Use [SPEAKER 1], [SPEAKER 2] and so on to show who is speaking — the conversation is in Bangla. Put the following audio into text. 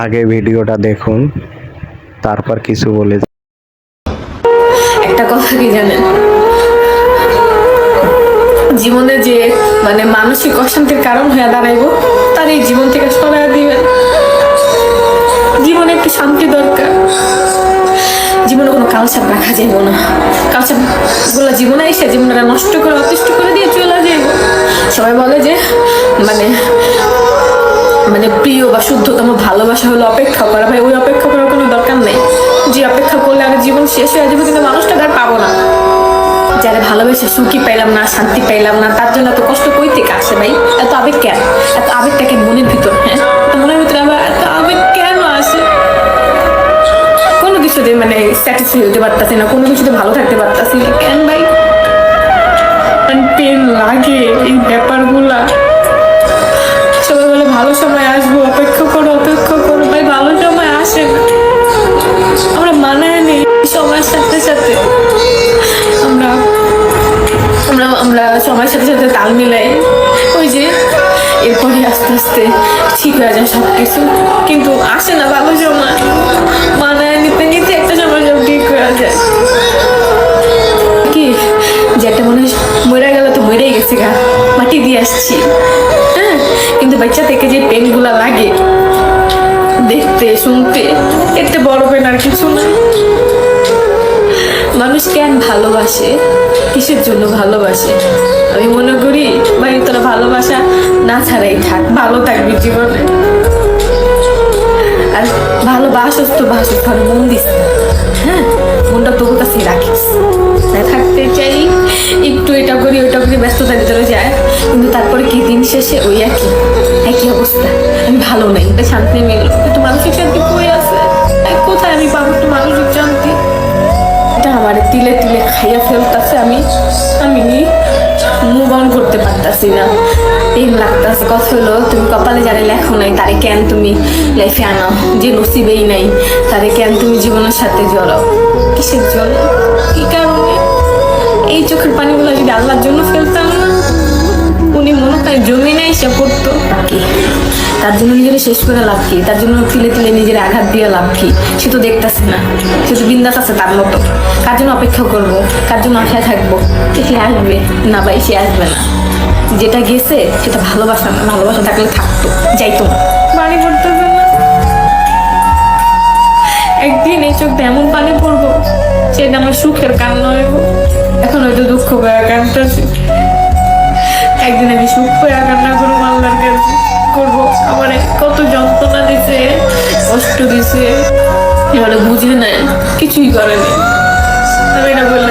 [SPEAKER 1] আগে ভিডিওটা দেখুন, তারপর কিছু বলে।
[SPEAKER 2] একটা কথা কি জানেন, জীবনে যে মানে মানসিক অশান্তির কারণ হয়ে দাঁড়াইব তার এই জীবন থেকে সরাই দিবেন। জীবনে একটু শান্তি দরকার। জীবনে কোনো কালচার রাখা যাইব না। কালচার গুলো জীবনে এসে জীবনটা নষ্ট করে অতিষ্ঠ করে দিয়ে চলে যাইব। সবাই বলে যে মানে মানে প্রিয় বা শুদ্ধতম ভালোবাসা হলো অপেক্ষা করা। ভাই, ওই অপেক্ষা করার কোনো দরকার নেই। যে অপেক্ষা করলে আর জীবন শেষ হয়ে যাবে, কিন্তু মানুষটাকে আর পাবো না। যারা ভালোবেসে সুখী পাইলাম না, শান্তি পাইলাম না, তার জন্য এত কষ্ট কই থেকে আসে ভাই? এত আবেগ কেন? এত আবেগটাকে মনের ভিতর, হ্যাঁ, মনের ভিতরে আবার এত আবেগ কেন আসে? কোনো কিছুতে মানে স্যাটিসফাই হতে পারতাছি না, কোনো কিছুতে ভালো থাকতে পারতাছি না, কেন ভাই? পেন লাগে এই ব্যাপারগুলা। সবাই বলে ভালো সময় আসবো, অপেক্ষা করো অপেক্ষা করো। ভাই, ভালো সময় আসে না। আমরা মানায় নেই সময়ের সাথে সাথে। আমরা আমরা আমরা সময়ের সাথে সাথে তাল মিলাই, ওই যে এরপরে আস্তে আস্তে ঠিক হয়ে যায় সব কিছু, কিন্তু আসে না ভালো সময়। মানায় নিতে নিতে একটা সময় সব ঠিক হয়ে যায়। কি যে একটা মানুষ মরে গেল তো মরেই গেছে গা, মাটি দিয়ে আসছি, হ্যাঁ, কিন্তু বাচ্চা থেকে যে পেনগুলা লাগে দেখতে শুনতে, এতে বড় পেন আর কিছু না। মানুষ কেন ভালোবাসে, কিসের জন্য ভালোবাসে? আমি মনে করি ভাই, তোরা ভালোবাসা না ছাড়াই থাক, ভালো থাকবি জীবনে। আর ভালোবাসস তো বাসস, আর মন দিস না, হ্যাঁ, মনটা তোর কাছে রাখিস। থাকতে চাই একটু এটা করি ওইটা করি, ব্যস্ততার ভিতরে যায়, কিন্তু তারপরে কি দিন শেষে ওই একই অবস্থা। আমি ভালো নেই, শান্তি মিলল, একটু মানসিক শান্তি কই আছে? কোথায় আমি পাবো একটু মানসিক শান্তি? এটা আমার তিলে তিলে খাইয়া ফেলতেছে। আমি মুভ অন করতে পারতাছি না। পেন লাগতেছে। কথা হলো, তুমি কপালে যারা লেখো নাই তারে কেন তুমি লাইফে আনাও? যে নসিবেই নাই তারে কেন তুমি জীবনের সাথে জড়াও? কিসের জন্য, কি কারণে? এই চোখের পানিগুলো যদি আল্লাহর জন্য ফেলতাম না, উনি মনে হয় জমি নেই সে পড়তো কি? তার জন্য নিজের শেষ করে লাভ কি? তার জন্য তিলে তিলে নিজের আঘাত দিয়ে লাভ কি? সে তো দেখতেছে না, সে তো বিন্দাস আছে তার মতো। কার জন্য অপেক্ষা করবো, কার জন্য আশায় থাকবো? সে আসবে না ভাই, সে আসবে না। যেটা গেছে সেটা ভালোবাসা না, ভালোবাসা থাকলে থাকতো, যাইতো না, বাড়ি পড়তেছে না। একদিন এই চোখ এমন পানি পড়বো সেটা আমার সুখের কান্না হইব। এখন হয়তো দুঃখ পাওয়া কান্নাছি, একদিন আমি সুখ পাওয়া কান্না করবো, আল্লাহর কাছে করবো। আমার কত যন্ত্রণা দিছে, কষ্ট দিছে, এবারে বুঝে নেয়, কিছুই করেনি। আমি এটা বলি